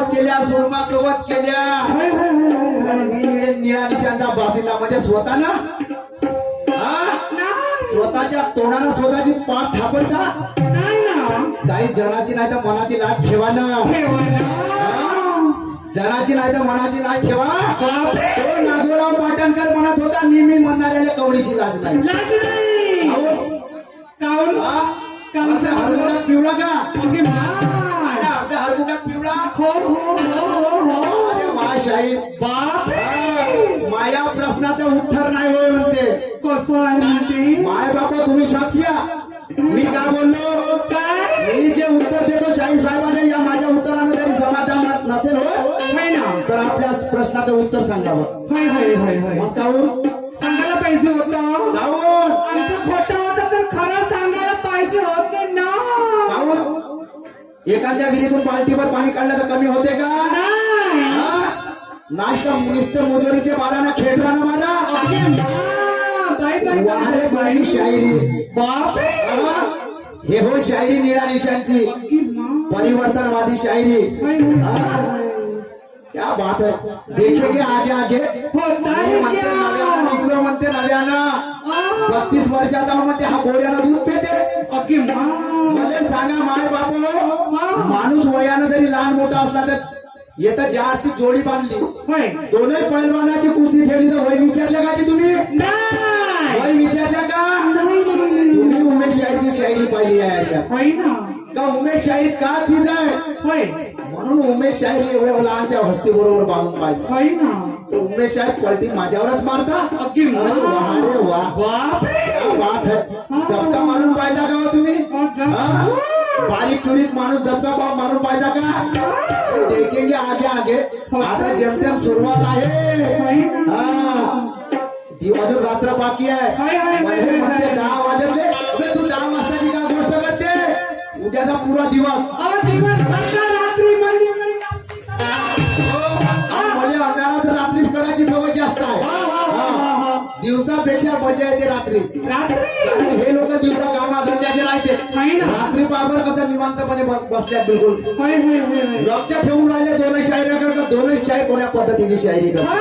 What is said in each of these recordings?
सोबत केल्या, सुरमा सोबत केल्या. निळ्या निशांचा बासिंदा म्हणजे स्वतः ना स्वतःच्या तोंडाला स्वतःची पाठ थापडता. काही जनाची नाही तर मनाची लाट ठेवा ना. जनाची नाही तर मनाची लाट ठेवा. तो नागोराव पाटणकर म्हणत होता मी म्हणणाऱ्याला कवडीची लाज नाही. हरकुटात पिवळा का अर्ध्या हरकुटात पिवळा. अरे वा साहेब माया प्रश्नाचं उत्तर नाही होय म्हणते. माय बापा तुम्ही साक्षी मी काय बोललो. मी जे उत्तर देतो शाहीर साहेबांच्या या माझ्या उत्तराने जरी समाधान नसेल हो तर आपल्या प्रश्नाचं उत्तर सांगावं. मग काहून सांगायला पाहिजे होतं. काहून आमचं खोटं होतं तर खरं सांगायला पाहिजे होतं ना. काहून एखाद्या विहिरीतून बाल्टीवर पाणी काढलं तर कमी होते का. नाश्ता नुसतं मुजोरीचे बाराना खेटराना मारा. वारे तुमची शायरी हे हो शायरी निळा निशांची परिवर्तनवादी शायरी. क्या बात है. देखेंगे आगे आगे. म्हणते नव्यानं निघलो म्हणते नव्यानं 32 वर्षाचा म्हणते हा गोऱ्यानं दूध पेते. मला सांगा माय बापू माणूस वयानं जरी लहान मोठा असला तर येतं ज्या आरती जोडी बांधली दोनही पैलवानाची कुस्ती ठेवली तर वय विचारल्या का ती तुम्ही. वय विचारल्या का. तुम्ही उमेश शाहीरची शायरी पाहिली आहे का. उमेश शाहीर का तीच आहे म्हणून उमेश शाहीर एवढ्या लहानच्या हस्ती बरोबर बांधून पाहिजे. उमेश शाहीर पलटी माझ्यावरच मारता. अरे वा बात है. दबका मारून पाहिजा का तुम्ही. बारीक चुरीत माणूस दबका मारून पाहिजा का. देखेंगे आगे आगे. आता जेमतेम सुरुवात आहे. अजून रात्र बाकी आहे. म्हणते 10 वाजले. तू 10 वाजताची काय गोष्ट करते. उद्याचा पुरा दिवस मला अंधारात रात्रीच करायची सवय जास्त आहे. दिवसापेक्षा मजा येते रात्री. हे लोक दिवसा कामा धंद्याचे राहते. रात्री पावर कसं निवांतपणे बसल्या बिलकुल लक्ष ठेवून राहिले. दोनच शायरी करतात. दोनच शाहीर कोण्या पद्धतीची शायरी करतात.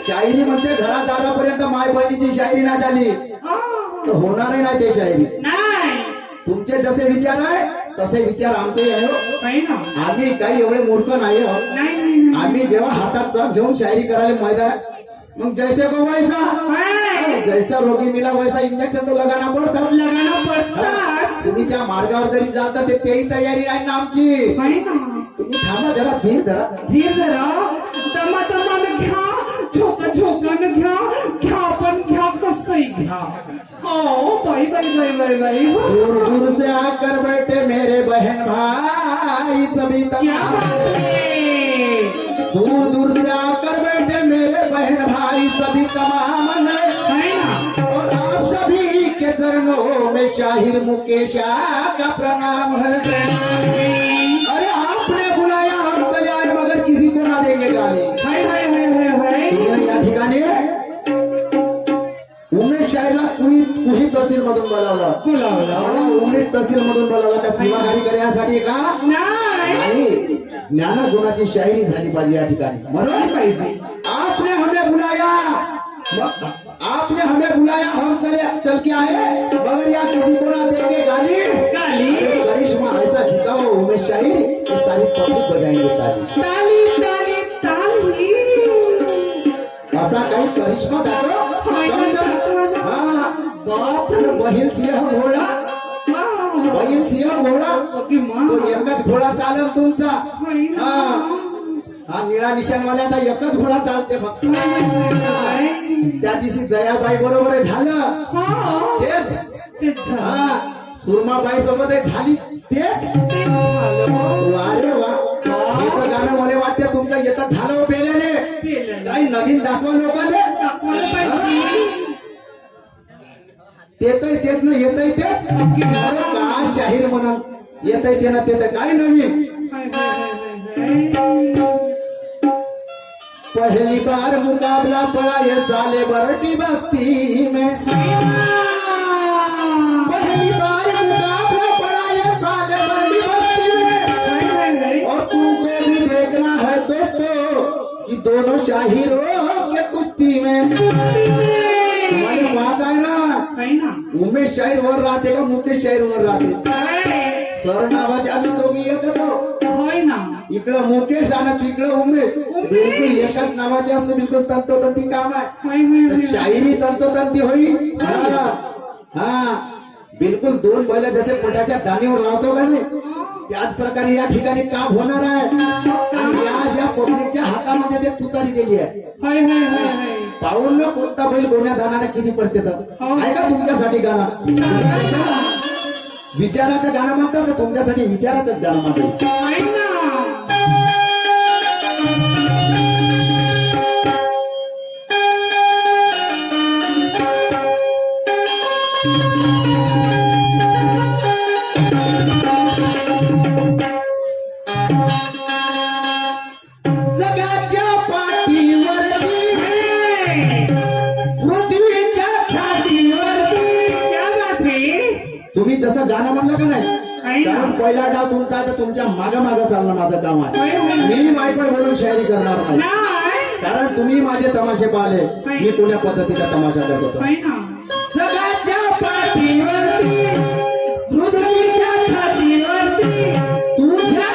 शायरी म्हणते घरात दारापर्यंत माय बहिणीची शायरी ना झाली तर होणारही नाही ते शायरी. तुमचे जसे विचार आहे तसे विचार आमचे आहे. आम्ही काही एवढे मूर्ख नाही आहोत. आम्ही जेव्हा हातात घेऊन शायरी करायला मैदान मग जैसे को वैसा जैसा रोगी मिला वैसा इंजेक्शन तो लगाना पडतात. तुम्ही त्या मार्गावर जरी जाता तेही तयारी आहे ना आमची. तुम्ही थांबा जरा धीर धरा. दमा घ्या झोकानं घ्या पण घ्या कसंही घ्या. हो बाई. दूर दूर से आकर बैठे मेरे बहन भाई सभी तमाम. दूर दूर से आकर बैठे मेरे बहन भाई सभी तमाम है. और आप सभी के चरणों में शाहिर मुकेश का प्रणाम है. अरे आपने बुलाया हम चले आए मगर किसी को ना देंगे गाली. या ठिकाणी उमेश शाहीरला कुही तहसील मधून बोलावलं. उमेश तहसील मधून बोलावलं का सेवागारी करण्यासाठी का नाही. ज्ञान गुणाची शायरी झाली पाहिजे या ठिकाणी. म्हणून पाहिजे आपने हमें बुलाया हम चल के आए मगर या किसी को ना देंगे गाली. करिश्मा ऐसा दिखाओ उमेश शाहीर सारी पब्लिक बजाएंगे ताली. असा काही करिश्मा दाखव. बहील सिंह घोडा तो एकच घोडा चालेल तुमचा. हा निळा निशाणवाल्याचा एकच घोडा चालते फक्त. त्या दिवशी जयाबाई बरोबर झालं तेच. सुरमाबाई सोबत झाली तेच. अरे वा येतं गाणं मला वाटतं तुमचं येतं झालं पेल्याने. काही नवीन दाखवा लोकांना. तेच ना येतय तेच. का शाहीर म्हणून येतय ते ना ते काय नवीन. पहली बार मुकाबला पड़ा ये साले बरटी बस्ती में. पहली बार मुकाबला पड़ा ये साले बरटी बस्ती में. और तुमको भी शाहिरों के कुस्ती में तुम्हाला वाच आहे ना उमेश शाहीर वर राहते का मुकेश शाहीर वर राहते सर नावाचे आम्ही दोघी एकच आहोत होय ना इकडं मुकेश आणि तिकडं उमेश बिलकुल एकाच नावाचे असतं बिलकुल तंतोतंती काम आहे तर शाहिरी तंतोतंती होईल हा बिलकुल दोन बैल जसे पोटाच्या दाणीवर लावतो का नाही त्याच प्रकारे या ठिकाणी काम होणार आहे आणि आज या पब्लिकच्या हातामध्ये ते तुतारी दिली आहे पाहून ना कोणता बैल कोण्या दानाने किती पडते तर आहे का तुमच्यासाठी गाणं विचाराचं गाणं म्हणतात तर तुमच्यासाठी विचाराचंच गाणं म्हणतात जगाच्या पाठीवरती पृथ्वीच्या छातीवरती तुम्ही जसं गाणं म्हणलं का नाही कारण पहिला डाव तुमचा आहे तर तुमच्या मागं मागं चालणं माझं काम आहे मी मायपण घालून शायरी करणार नाही कारण तुम्ही माझे तमाशे पाहिले मी कोण्या पद्धतीचा तमाशा करत होतो जगाच्या पाठीवरती पृथ्वीच्या छातीवरती तुझ्या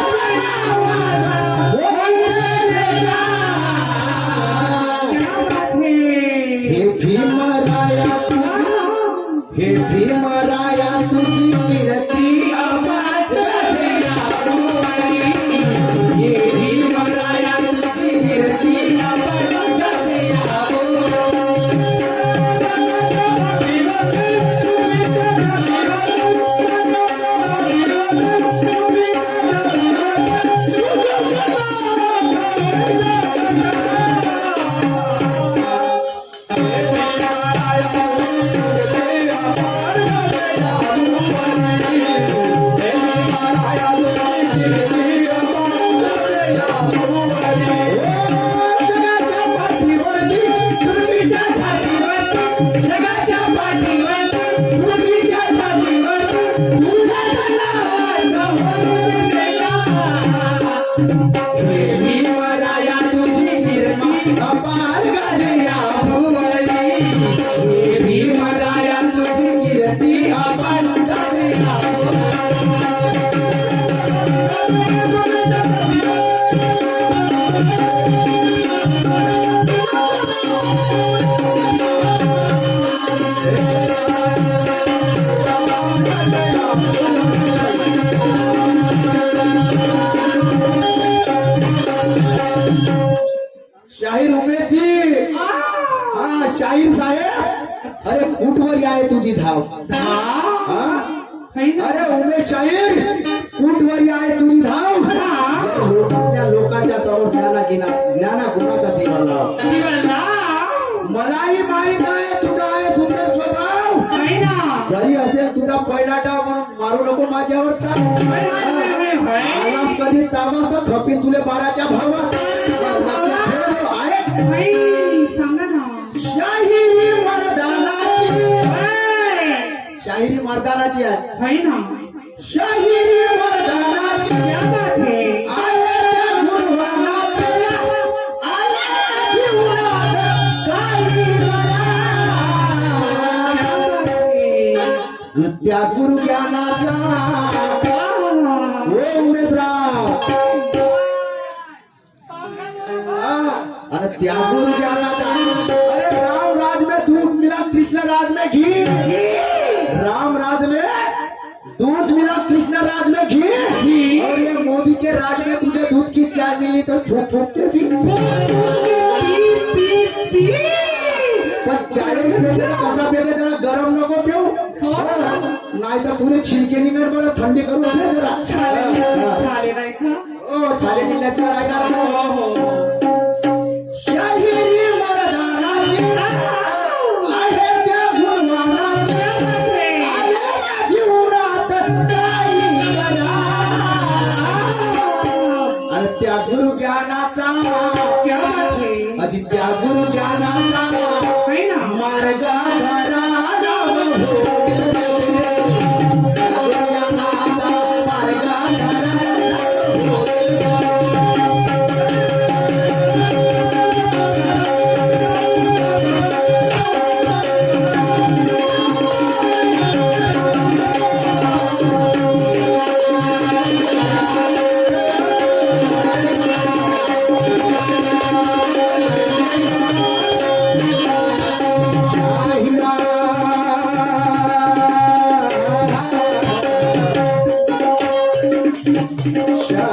हे भीमराया तुझी कीर्ती अफाट गाजयावरी. हे भीमराया तुझी कीर्ती अफाट शाहीर उमेद जी हा शाहीर साहेब अरे कुठवर आहे तुझी धाव हा अरे उमेश शाहीर कुठवर आहे तुझी धाव लोकांच्या लोकांच्या समोर ज्ञाना गुणाचा दिवाला मलाही माहित आहे तुझा आहे सुंदर स्वभाव जरी असेल तुझा पहिला डाव म्हणून मारू नको माझ्यावर आलास कधी तामास तर खपीन तुले बाराच्या भावात शाहिरी मर्दानाची शाहिरी मर्दानाची आहे शाहिरी मर्दानाची त्या गुरु ज्ञानाचा ओ उमेशराव अरे त्या गुरु ज्ञानाचा अरे राम राज में दूध मिला कृष्ण राज में घी राम राज में दूध मिला कृष्ण राज में घी और ये मोदी के राज में तुझे दूध की चाय मिली तो फूक फूक के पी पण चाय कसा पेले जरा गरम नको ठेव नाही तर पुरे छिलके निघणार बरं थंडी करू नये जरा छाले नाही का ओ छाले निघल्याची शाहिरी मर्दानाची आहे त्या गुणवानाची आलेल्या जीवनात काही करा आणि त्या गुरु ज्ञानाचा अजी त्या गुरु ज्ञानाचा मार्ग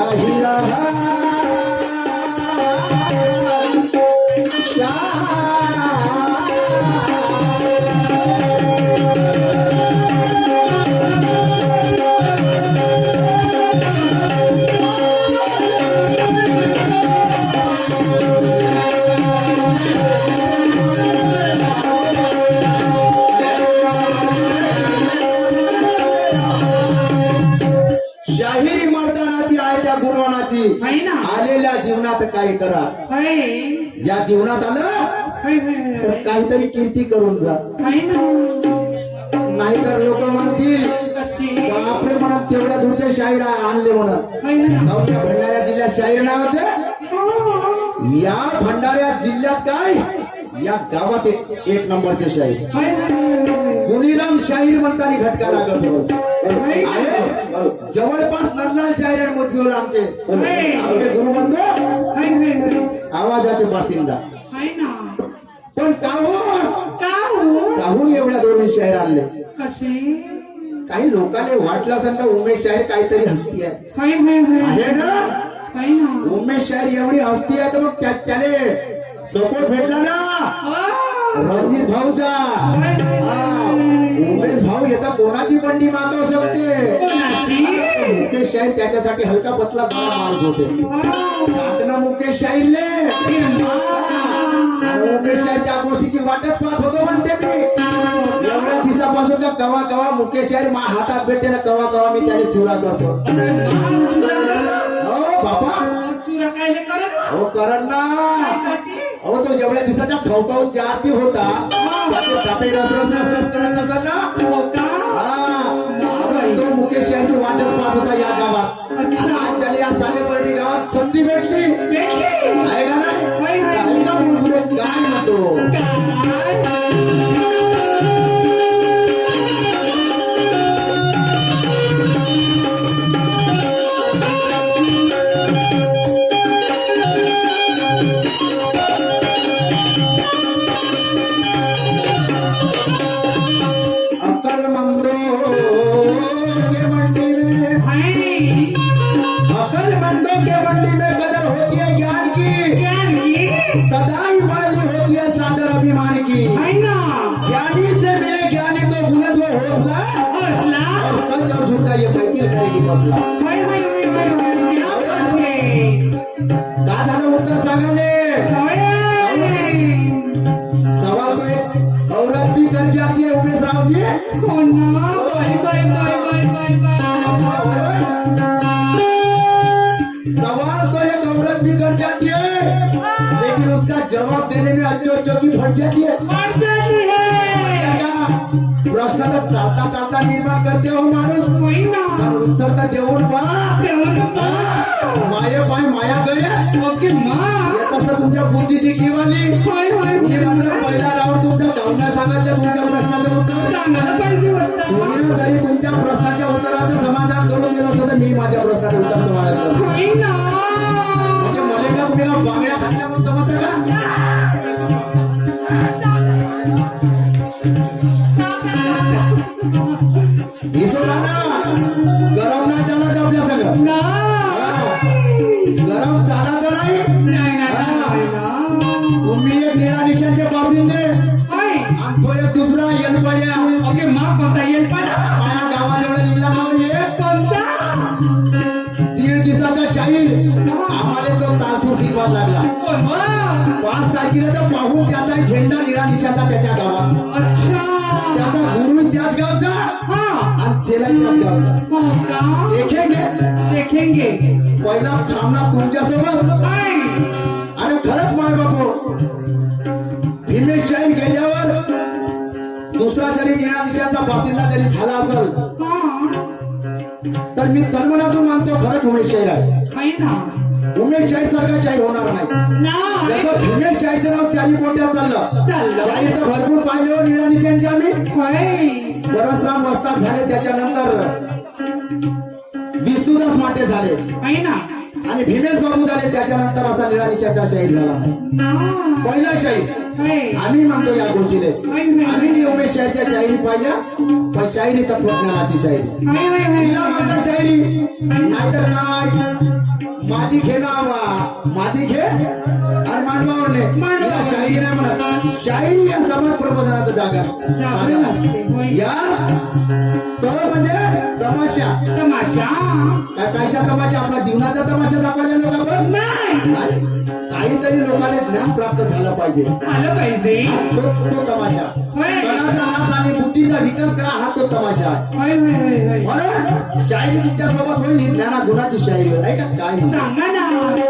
शाहिरा शाहिरी मर्दानाची आहे त्या गुणवानाची आहे ना आलेल्या जीवनात काय करा आहे या जीवनात आलं आहे, आहे, तर काहीतरी कीर्ती करून जा आहे ना नाहीतर लोक म्हणतील कशी बापरे म्हणत तेवढ्या दूरचे शाहीर आणले म्हणत आहे ना गावच्या भंडाऱ्या जिल्ह्यात शाहीर नाव होते या भंडाऱ्या जिल्ह्यात काय या गावात एक नंबरचे शाहीर आहे, आहे, गुणीराम शाहीर म्हणताना घटका लागत होत आहे, आहे जवळपास नरलाल शाहीर मोजबिवल आमचे गुरुबंधू आहे, आहे, आवाजाचे बासिंदा आहे ना पण काहून का हो काहून एवढ्या दोन शाहीर आणले कशी काही लोकांना वाटलं असेल का उमेश शाहीर काहीतरी हस्ती आहे आहे, आहे, आहे ना आहे ना उमेश शाहीर एवढी हस्ती आहे तर मग त्याने सपोर्ट भेटला ना रणजित भाऊचा हा, उमेश भाऊ येता कोणाची बंडी मागवू शकते मुकेश शाहीर त्याच्यासाठी हलका पतला बरा माणूस होते नाचणं मुकेश शाहीरले आणि उमेश शाहीर त्या गोष्टीची वाटत पाहत होतो म्हणते मी एवढ्या दिवसापासून का कवा कवा मुकेश शाहीर मा हातात भेटते ना कवा कवा मी त्याला चुरा करतो हो बाबा चुरा काय करत हो करण ना अहो तो जेवढ्या दिवसाच्या खवखावून जे आरती होता त्याचे जाते रस करत असेल ना हा तो मुकेश शाहीरची वाटत पाहत होता या गावात आणि आज त्याला या सालेबर्डी गावात संधी भेटली आहे का नाही आहे का मुलगुले काय म्हणतो अकलमंदो के मंडी में अकलमंदों के मंडी में कदर होती है ज्ञान की सदाई वाली होती है चादर अभिमान की ज्ञानी से मिले ज्ञानी तो बुलंद वो हौसला और सच और झूठ का ये बैतूल करेगी मसला का झालं उत्तर सांगाले सवाल तो एक औरत भी कर जाती है उमेश राव जी सवाल तो एक औरत भी कर जाती है लेकिन उसका जवाब देने में अच्छो की फट जाती है प्रश्न तर चालता चालता निर्माण करते हो माणूस पण उत्तर तर देऊन पा माये पाय माया गया येत असतं तुमच्या बुद्धीची किवाली मी मात्र पहिला राऊंड तुमच्या गावना सांगायचं तुमच्या प्रश्नाचं उत्तर तुम्ही जरी तुमच्या प्रश्नाच्या उत्तराचं समाधान करून दिलं असतं तर मी माझ्या प्रश्नाचं उत्तर समाधान करतो म्हणजे मला का तुम्ही का बांगड्या खाल्ल्या म्हणून समजतं का गरम नाही चालायचं आपल्या सगळं गरम चालायचं नाही तुम्ही एक निळा निशांचे बासिंदे आणि तो एक दुसरा येलपाड्या माझ्या गावाजवळ निघला म्हणजे 1.5 दिवसाचा शाहीर आम्हाला तो तालसूर शिकवा लागला 5 तारखेला तर पाहून त्याचा झेंडा निळा निशाचा त्याच्या गावात त्याचा गुरु त्याच गावचा आणि चेला त्याच गावचा देखेंगे पहिला सामना तुमच्यासोबत अरे खरंच माय बापू हिमेश शाहीर गेल्यावर दुसरा जरी निळा निशाचा बासिंदा जरी झाला असेल तर मी तन्मनातून मानतो खरंच उमेश शाहीर आहे उमेश शाहीर सारखा शाहीर होणार नाही जसं भीमेश शाहीरचं नाव 4 कोट्यात चाललं शाहीर तर भरपूर पाहिले हो निळा निशांचे आम्ही परसराम वस्ताद झाले त्याच्यानंतर विष्णुदास माटे झाले आणि भीमेश बाबू झाले त्याच्यानंतर असा निळानिशाचा शाहीर झाला पहिला शाहीर आम्ही म्हणतो या गोष्टीले आम्ही नी उमेश शाहीरच्या शाहिरी पाहिल्या पण शाहिरी तत्वज्ञानाची शाहिरी तिला म्हणतात शाहिरी नाहीतर काय माझी घे नावा माझी घे आणि मांडवावरने तिला शाहिरी नाही म्हणत शाहिरी या समाज प्रबोधनाचा जागा या तो म्हणजे तमाशा काय कायचा तमाशा आपला जीवनाचा तमाशा दाखवायला लोक आपण नाही काहीतरी लोकांना ज्ञान प्राप्त झालं पाहिजे तो तमाशा मनाचा हात आणि बुद्धीचा विकास करा हा तो तमाशा आहे म्हणून शाहिरी तुमच्या सोबत होईल ज्ञाना गुणाची शाहिरी आहे का काय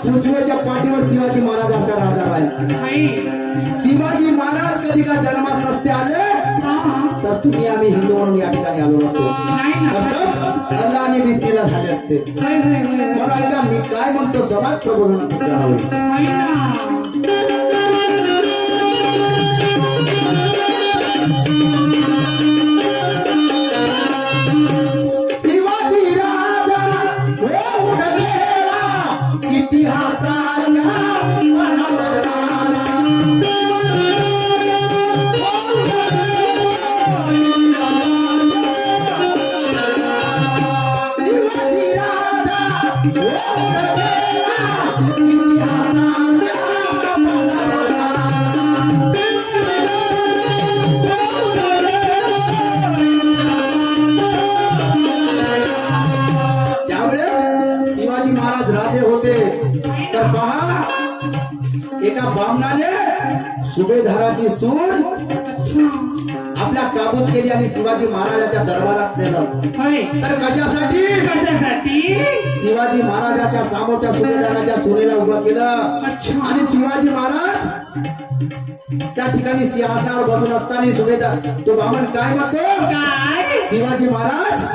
पृथ्वीच्या पाठीवर शिवाजी महाराजांचा राजा राहिला शिवाजी महाराज कधी का जन्मास नसते आले तर तुम्ही आम्ही हिंदू म्हणून या ठिकाणी आलो नसतो अल्लाने भीतीला झाले असते म्हणून ऐका मी काय म्हणतो समाज प्रबोधनाचं करावं एका बामणाने सुभेदाराची सून आपल्या काबूत केली आणि शिवाजी महाराजाच्या दरबारात नेलं तर कशासाठी शिवाजी महाराजाच्या समोर त्या सुभेदाराच्या सुनेला उभं केलं आणि शिवाजी महाराज त्या ठिकाणी सिंहासनावर बसून असताना सुभेदार तो बामण काय म्हणतो शिवाजी महाराज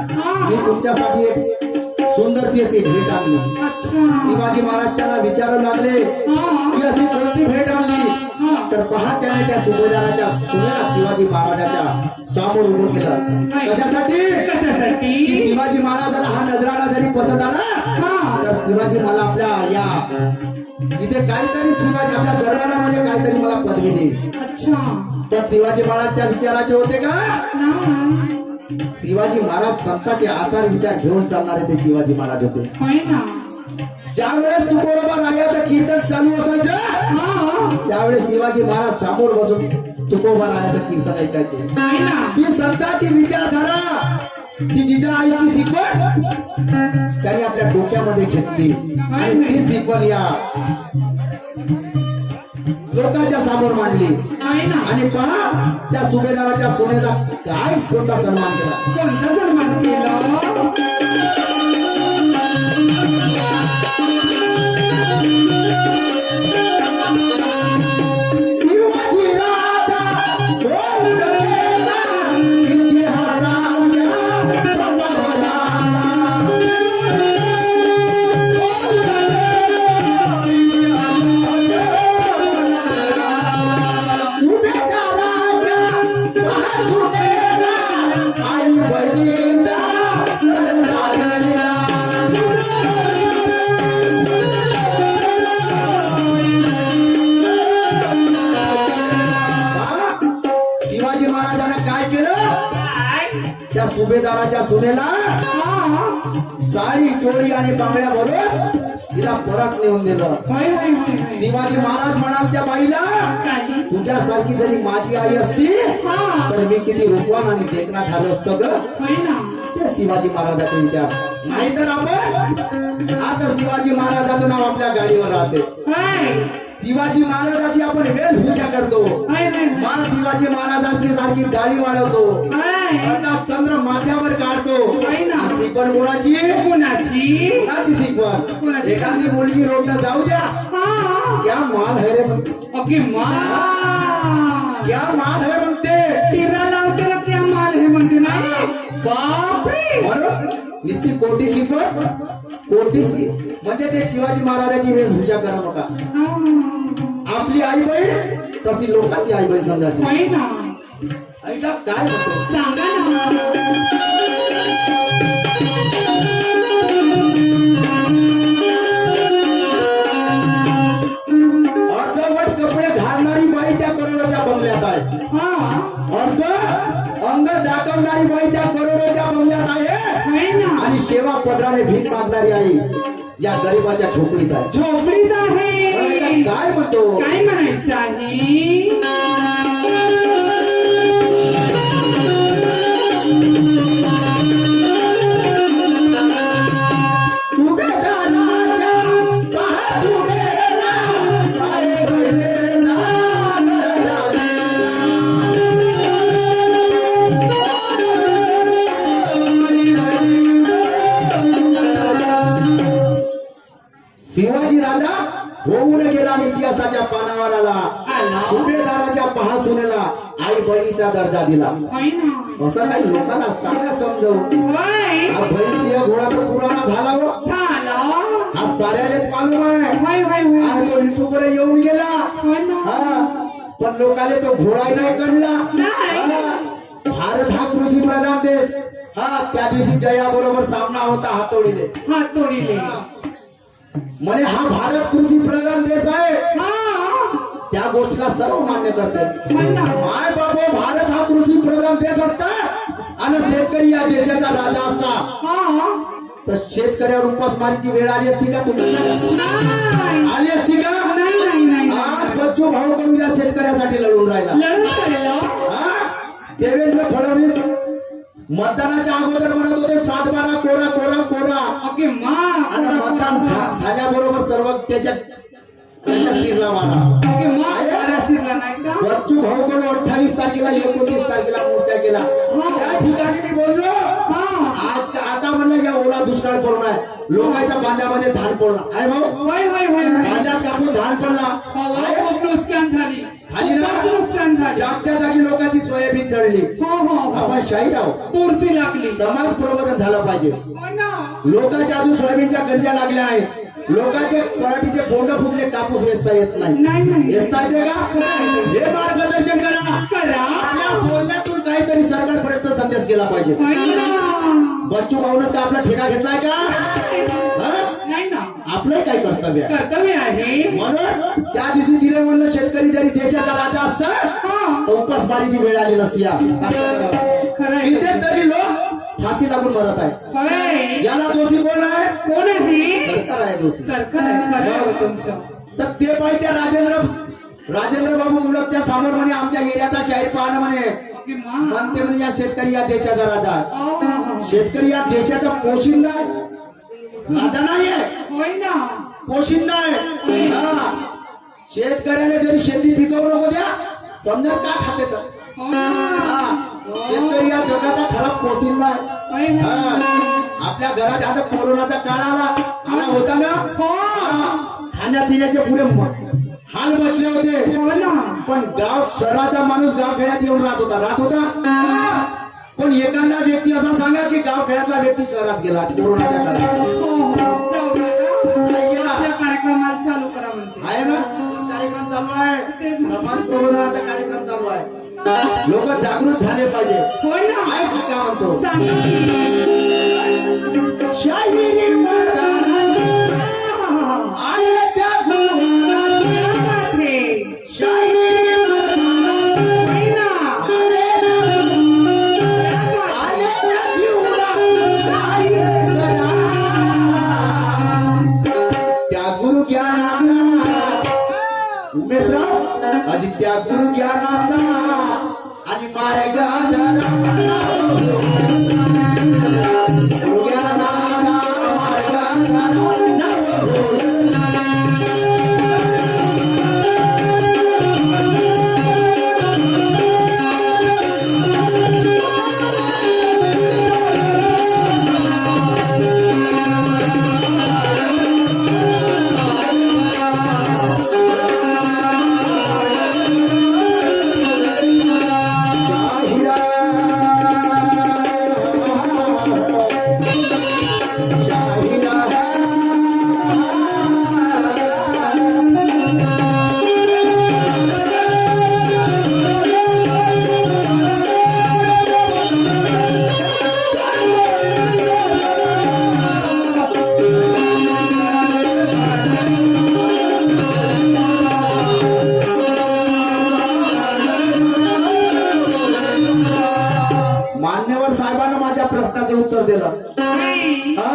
मी तुमच्यासाठी एक सुंदरची अशी भेट आणली शिवाजी महाराज त्याला विचारू लागले की अशी कोणती भेट आणली तर पहा त्याने त्या सुभेदाराच्या सुनेला शिवाजी महाराजाच्या समोर उभं केलं कशासाठी की शिवाजी महाराजाला हा नजराला जरी पसंत आला तर शिवाजी मला आपल्या या इथे काहीतरी शिवाजी आपल्या दरबारामध्ये काहीतरी मला पदवी देईल तर शिवाजी महाराज त्या विचाराचे होते का शिवाजी महाराज संतांचे आचार विचार घेऊन चालणारे ते शिवाजी महाराज होते ज्यावेळेस तुकोबा राजाचं कीर्तन चालू असायचं त्यावेळेस शिवाजी महाराज समोर बसून तुकोबा राजाचं कीर्तन ऐकायचे ती संतांची विचारधारा ती जिजा आईची शिकवण त्यांनी आपल्या डोक्यामध्ये घेतली आणि ती शिकवण या लोकांच्या समोर मांडली आणि पहा त्या सुभेदाराच्या सोन्याचा काय कोणता सन्मान केला शिवाजी राजा सुभेदाराच्या सुनेला साडी चोळी आणि बांगड्या भरून तिला परत नेऊन दिलं शिवाजी महाराज म्हणाल त्या बाईला तुझ्यासारखी जरी माझी आई असती तर मी किती रूपवान आणि देखणा झालो असतो ग ते शिवाजी महाराजाचे विचार नाहीतर आपण आता शिवाजी महाराजाचं नाव आपल्या गाडीवर राहते शिवाजी महाराजाची आपण वेशभूषा करतो मान शिवाजी महाराजांची सारखी दाढी वाढवतो चंद्र माथ्यावर शिकवण कोणाची कोणाची कोणाची शिकवण कोणाची? एखादी मुलगी रोडला जाऊ द्या हा क्या माल है रे म्हणते ओके मा क्या माल है म्हणते तिरा लावते ना त्या माल हे म्हणते नाही बापरे बरोबर नुसती कोटी शिकवण कोटीची म्हणजे ते शिवाजी महाराजांची वेशभूषा करा नका हा. आपली आई बहीण तशी लोकांची आई बहीण समजायची होय ना ऐका काय म्हणतो सांगा ना अर्धवट कपडे घालणारी बाई त्या करोडाच्या बंगल्यात आहे हा अर्ध अंग दाखवणारी बाई त्या करोडाच्या बंगल्यात आहे होय ना आणि सेवा पदराने भीक मागणारी आई या गरीबाच्या झोपडीत आहे झोपडीत आहे काय म्हणतो काय म्हणायचं आहे सुभेदाराच्या बाजूला आहे बहिणीला शिवाजी राजा होऊन गेला आणि इतिहासाच्या पानावर आला सुभेदाराच्या पहासुनेला आई बहिणीचा दर्जा दिला होय ना असं काही लोकांना सांगा समजव होय हा बहिणीची घोडा तर पुराणा झाला हो झालं हा साऱ्यालेच मालूम आहे होय होय होय आणि तो ऋतूकडे येऊन गेला होय ना हा पण लोकाले तो घोडा नाही कळला नाही. हा. भारत हा कृषी प्रधान देश हा त्या दिवशी जया बरोबर सामना होता हातोडीने हात तोडीले म्हणे हा भारत कृषी प्रधान देश आहे हा त्या गोष्टीला सर्व मान्य करते होय ना माय बाबा भारत हा कृषी प्रधान देश असता आणि शेतकरी या देशाचा राजा असता हा तर शेतकऱ्यावर उपासमारीची वेळ आली असती का तुम्ही नाही आली असती का नाही नाही नाही आज बच्चू भाऊ कडू या शेतकऱ्यासाठी लढून राहिला लढून राहिलं हा? देवेंद्र फडणवीस मतदानाच्या अगोदर म्हणत होते 7-12 कोरा कोरा कोरा ओके मा आणि मतदान झाल्याबरोबर सर्व त्याच्या शिरला मारा ओके मा महाराष्ट्राला नाही का बच्चू भाऊ कडू 28 तारखेला 29 तारखेला मोर्चा केला त्या ठिकाणी मी बोललो हा आज आता म्हणलं या ओला दुष्काळ पडून आहे लोकांच्या बांध्यामध्ये धान पडणार आहे भाऊ होय होय होय होय बांध्यात कापून धान पडला खूप नुकसान झाली झाली ना? खूपच नुकसान झाली जागच्या जागी लोकांची सोयाबीन चढली हो हो हो आपण शाही राहू पूर्ती लागली समाज प्रबोधन झालं पाहिजे हो ना लोकांच्या अजून सोयाबीनच्या गंज्या लागल्या आहेत लोकांचे पराठीचे बोंड फुटले कापूस वेचता येत नाही नाही नाही वेचता येते का हे मार्गदर्शन करा करा आपल्या बोलण्यातून काहीतरी सरकारपर्यंत संदेश गेला पाहिजे होय ना बच्चू भाऊनच का आपला ठेका घेतलाय का हा? नाही ना आपलं काय कर्तव्य आहे कर्तव्य आहे म्हणून त्या दिवशी दिले म्हणलं शेतकरी जरी देशाचा राजा असता हा तर उपासमारीची वेळ आली नसती या. खरं आहे इथे तरी लोक फाशी लागून मरत आहे होय याला दोषी कोण आहे कोण आहे सरकार आहे दोषी सरकार आहे खरं आहे तुमचं तर ते पाहिजे त्या राजेंद्र बाबू मुलकच्या समोर म्हणे आमच्या एरियाचा शाहीर पाहणं म्हणे ओके मा म्हणते म्हणे या शेतकरी या देशाचा राजा आहे. हो, हो, हो. शेतकरी या देशाचा पोशिंदा आहे राजा नाहीये होय ना पोशिंदा आहे हा. शेतकऱ्याला जरी शेती पिकवू नको द्या समजा का खाते तर हो ना हा. शेतकरी या जगाचा खरा पोशिंदा आहे होय ना हा. आपल्या घरात आता कोरोनाचा काळ आला होता ना हो खाण्यापिण्याचे पुरे हाल बसले होते हो ना पण गाव शहराचा माणूस गाव खेड्यात येऊन राहत होता पण एखादा व्यक्ती असा सांगा की गाव खेड्यातला व्यक्ती शहरात गेला कोरोनाच्या काळात हो हो जाऊ नका. नाही गेला आपल्या कार्यक्रमाला चालू करा म्हणते आहे ना कार्यक्रम चालू आहे समाज प्रबोधनाचा कार्यक्रम चालू आहे लोक जागृत झाले पाहिजे होय ना काय का म्हणतो सांगा शाहिरी मर्दानी आले त्या शाहिरी मर्दानी आले त्या जीवना काय करा त्या गुरु ज्ञानाचा उमेशराव अजी त्या गुरु ज्ञानाचा आणि मार्ग गुरु ज्ञानाचा मार्ग दिलं नाही. हा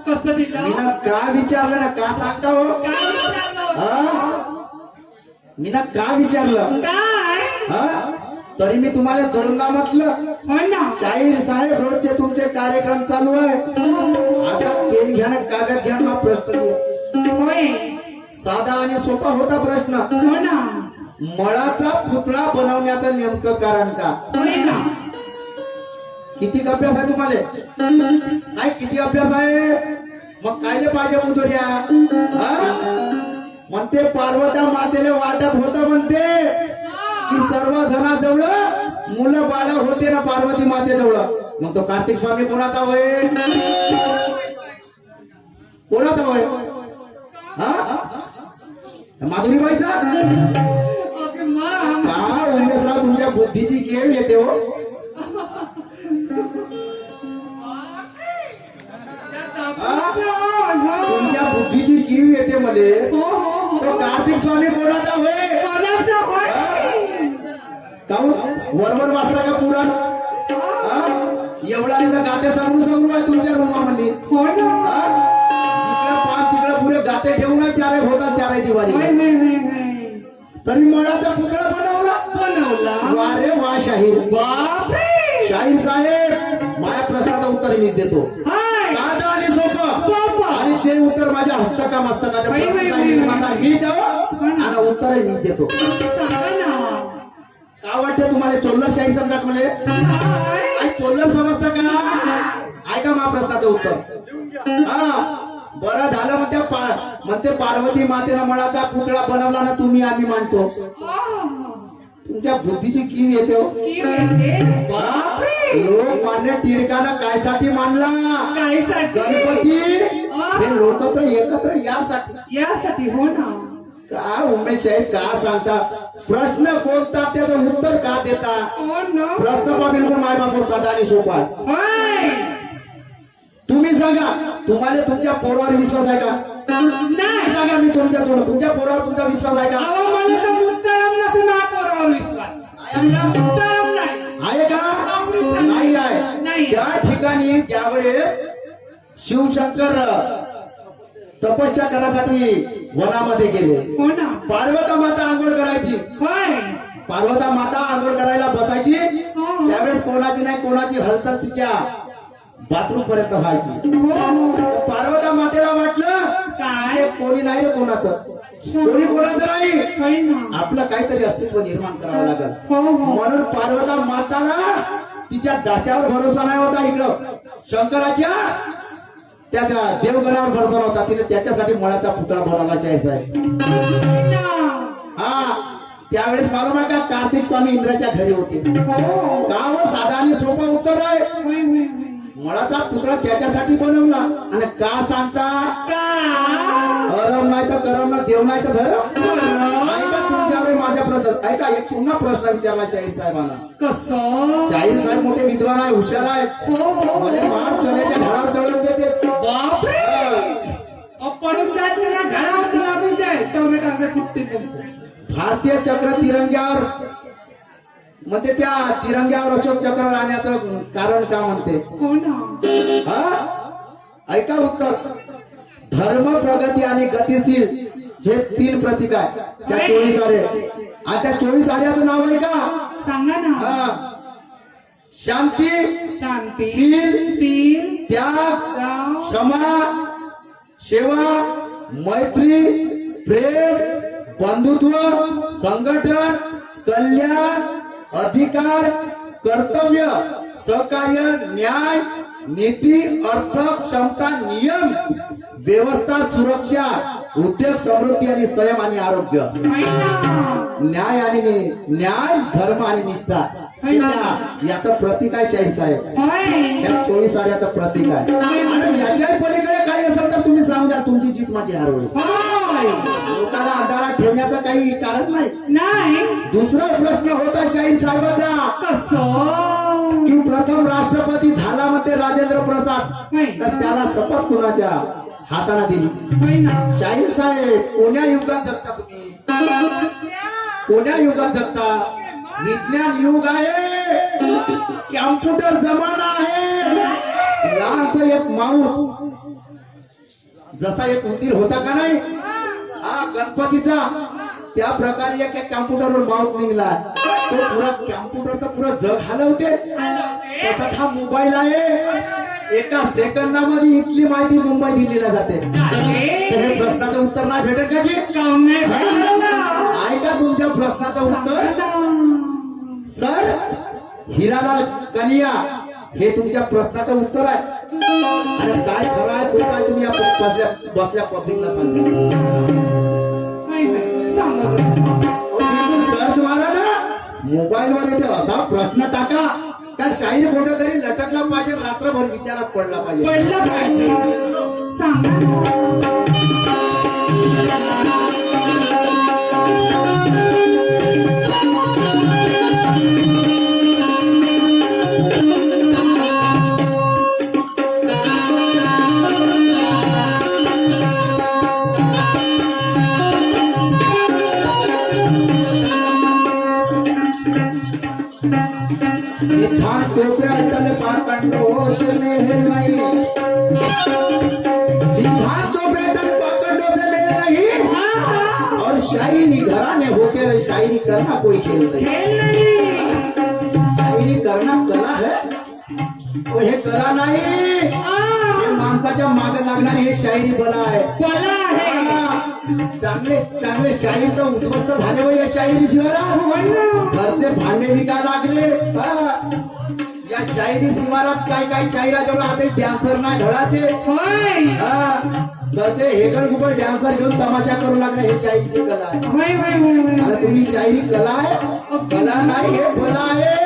कसं मी दिलं ना का विचारलं ना का सांगता हो काय विचारलं होतं? हा मी ना का विचारलं काय हा तरी मी तुम्हाला दोनदा म्हटलं हो ना शाहीर साहेब रोजचे तुमचे कार्यक्रम चालू आहे आता पेन घ्या ना कागद घ्या ना प्रश्न लिहा. होय साधा आणि सोपा होता प्रश्न हो ना मळाचा पुतळा बनवण्याचं नेमकं कारण का होय ना किती अभ्यास आहे तुम्हाला काय किती अभ्यास आहे मग कायले पाहिजे पुजोऱ्या म्हणते पार्वत्या मातेला वाटत होत म्हणते की सर्व जणाजवळ मुलं बाळ होते ना पार्वती मातेजवळ मग तो कार्तिक स्वामी कोणाचा होय कोणाचा होय हा माधुरीबाईचा ओके मग का उमेशराव तुमच्या बुद्धीची केव येते हो तुमच्या बुद्धीची कीव येते मले तो कार्तिक स्वामी कोणाचा होय काहून वरवर वाचला का पुराण एवढा नाही तर गाते सांगू सांगू आहे तुमच्या रूमामध्ये जिकडे पाच तिकडे पुरे गाते ठेवून चार होता चार दिवाळी तरी मळाचा पुतळा बनवला वारे वा शाहीर शाहीर साहेब माझ्या प्रश्नाचं उत्तर मीच देतो साधं आणि सोपं आणि ते उत्तर माझ्या हस्तका मस्तकाच्या प्रश्नाचा निर्माता मीच आहो आणि उत्तर मीच देतो का वाटते तुम्हाला चोल्लर शाहीर समजात मले आई चोल्लर समजता का ऐका मा प्रश्नाचं उत्तर हा बरं झालं म्हणते पार्वती मातेनं मळाचा पुतळा बनवला ना तुम्ही आम्ही मानतो तुमच्या बुद्धीची कीव येते हो लोकमान्य टिळकानं कायसाठी मानला गणपती हे लोक तर एकत्र यासाठी हो ना का उमेश साहेब का सांगता प्रश्न कोणता त्याचं उत्तर का देता हो ना प्रश्न पण बिलकुल माय बापूर साधा आणि सोपा आहे. होय तुम्ही सांगा तुम्हाला तुमच्या पोरावर विश्वास आहे का नाही सांगा मी तुमच्या तुमच्या पोरावर तुमचा विश्वास आहे का अहो मला तर मुद्दाम नसेल ना पोरावर विश्वास मुद्दाम नाही आहे का नाही आहे नाही. त्या ठिकाणी ज्यावेळेस शिवशंकर तपस्या करण्यासाठी वनामध्ये गेले हो ना पार्वता माता आंघोळ करायची होय पार्वता माता आंघोळ करायला बसायची हो. त्यावेळेस कोणाची नाही कोणाची हलचल तिच्या बाथरूम पर्यंत व्हायची हो पार्वता मातेला वाटलं काय हे कोणी नाही रे कोणाचं कोणी कोणाचं नाही होय ना आपलं काहीतरी अस्तित्व निर्माण करावं लागेल हो हो म्हणून पार्वता माताला तिच्या दाशावर भरोसा नाही होता इकडं शंकराच्या त्याच्या देवगणावर भरोसा नव्हता तिने त्याच्यासाठी मळाचा पुतळा बनवला शाहीर साहेब हा त्यावेळेस मालूम आहे का कार्तिक स्वामी इंद्राच्या घरी होते हो का व साधा आणि सोपा उत्तर आहे होय होय मळाचा पुतळा त्याच्यासाठी बनवला आणि का सांगता अरम नाही तर करम ना देव नाही तर धरम ऐका तुमच्यावर माझ्या प्रश्न ऐका एक पुन्हा प्रश्न विचारला शाहीर साहेबांना कसं शाहीर साहेब मोठे विद्वान आहे हुशार आहेत हो मला मार चण्याच्या झाडावर चढवून देते बापरे पडून जायचं ना झाडावर तर लागून जाईल तेवढे टांगे फुटते त्यांचे भारतीय चक्र तिरंग्यावर म्हणते त्या तिरंग्यावर अशोक चक्र राहण्याचं कारण का म्हणते हो ना हा ऐका उत्तर धर्म प्रगती आणि गतिशील जे तीन प्रतीक आहे त्या 24 आरे आणि त्या 24 आर्याचं नाव आहे का सांगा ना हा शांती शांती शील त्याग क्षमा सेवा मैत्री प्रेम बंधुत्व संघटन कल्याण अधिकार कर्तव्य सहकार्य न्याय नीती अर्थ क्षमता नियम व्यवस्था सुरक्षा उद्योग समृद्धी आणि संयम आणि आरोग्य न्याय आणि न्याय धर्म आणि निष्ठा याचं प्रतीक आहे शाहीर साहेब या 24 आर्याचं प्रतीक आहे आणि याच्या पलीकडे काही असेल तर तुम्ही सांगू द्या तुमची जीत माझी हार होईल लोकांना अंधारात ठेवण्याचं काही कारण नाही दुसरा प्रश्न होता शाहीर साहेबाचा की प्रथम राष्ट्रपती झाला म्हणते राजेंद्र प्रसाद तर त्याला शपथ कुणाच्या हाताला दिली शाहीर साहेब कोण्या युगात जगता तुम्ही कोण्या युगात जगता विज्ञान युग आहे कॅम्प्युटर जमाना आहे लहानसा एक माऊत जसा एक उंदीर होता का नाही हा गणपतीचा त्या प्रकारे एक कॅम्प्युटरवर माऊत निघला तो पुरा कॅम्प्युटर तर पुरा जग हलवते तसाच हा मोबाईल आहे एका सेकंदामध्ये इथली माहिती मुंबई दिल्लीला जाते तर हे प्रश्नाचं उत्तर नाही भेटेल का जी ऐका तुमच्या प्रश्नाचं उत्तर सर हिरालाल कनिया हे तुमच्या प्रश्नाचं उत्तर आहे आणि काय खरं आहे खोटं आहे तुम्ही बसल्या बसल्या पब्लिकला सर्च मारा ना मोबाईल वर येते असा प्रश्न टाका का शाहीर कुठं तरी लटकला पाहिजे रात्रभर विचारात पडला पाहिजे सिद्धांत टोपे अटल पाखंडों से मेल नहीं सिद्धांत टोपे अटल पाखंडों से मेल नहीं और शायरी घराने होते हुए शायरी करना कोई खेल नहीं शायरी करना कला है तो हे कला नाही हे माणसाच्या मागे लागणारी हे शायरी बला आहे चांगले चांगले शाहीर तर उद्ध्वस्त झाले हो या शाहिरी शिवारात घरचे भांडे विका लागले या शाहिरी शिवारात काय काय शाहिरा जेवढा आता डॅन्सर नाही धडाचे घरचे हेगड गुबड डॅन्सर घेऊन तमाशा करू लागले हे शाहिरीची कला आहे आता तुम्ही शाहिरी कला आहे कला नाही हे कला आहे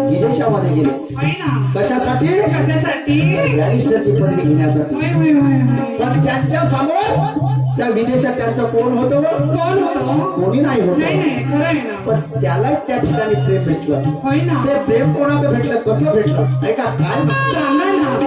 विदेशामध्ये गेले कशासाठी बॅरिस्टरची पदवी घेण्यासाठी पण त्यांच्या समोर त्या विदेशात त्यांचं कोण होतं कोणी नाही होत पण त्याला त्या ठिकाणी प्रेम भेटलं ते प्रेम कोणाचं भेटलं कसं भेटलं ऐका काय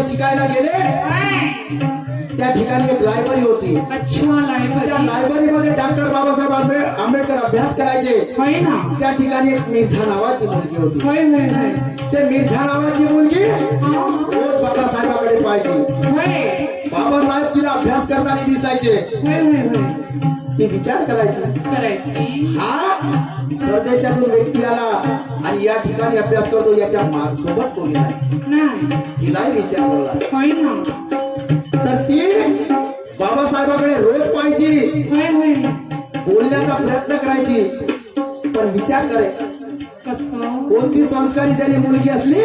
शिकायला गेले त्या ठिकाणी एक लायब्ररी होती त्या लायब्ररीमध्ये डॉक्टर बाबासाहेब आंबेडकर अभ्यास करायचे त्या ठिकाणी एक मिर्झा नावाची मुलगी होती ते मिर्झा नावाची मुलगी रोज बाबासाहेबांकडे पाहिजे बाबासाहेब तिला अभ्यास करताना दिसायचे ती विचार करायची हा प्रदेशातून व्यक्ती आला आणि या ठिकाणी अभ्यास करतो याच्या सोबत कोणी नाही तिलाही विचार बोलला तर ती बाबासाहेबांकडे रोज पाहिजे बोलण्याचा प्रयत्न करायची पण विचार करायचा कोणती संस्कारी जरी मुलगी असली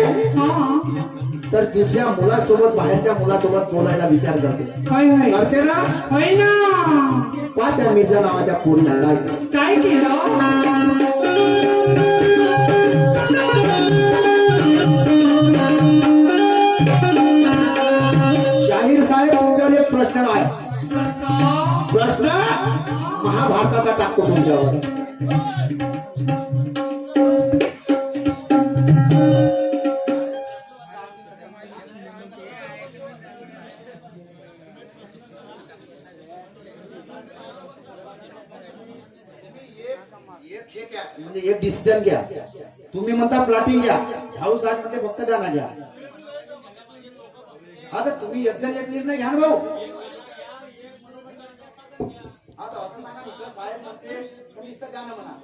तर तिच्या मुलासोबत बाहेरच्या मुलासोबत बोलायला विचार करते ना पा त्या मिर्झा नावाच्या पोरीला काय केलं शाहीर साहेब तुमच्यावर एक प्रश्न आहे प्रश्न महाभारताचा टाकतो तुमच्यावर म्हणजे एक डिसिजन घ्या तुम्ही म्हणता प्लॉटिंग घ्या हाऊस आठ मध्ये फक्त गाणं घ्या आता तुम्ही एक जण एक निर्णय घ्या भाऊ आता असं सांगा इकडे बाहेर म्हणते तुम्ही इथं गाणं म्हणा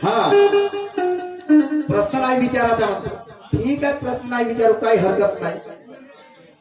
हा प्रश्न नाही विचारायचा म्हणतो ठीक आहे प्रश्न नाही विचारू काही हरकत नाही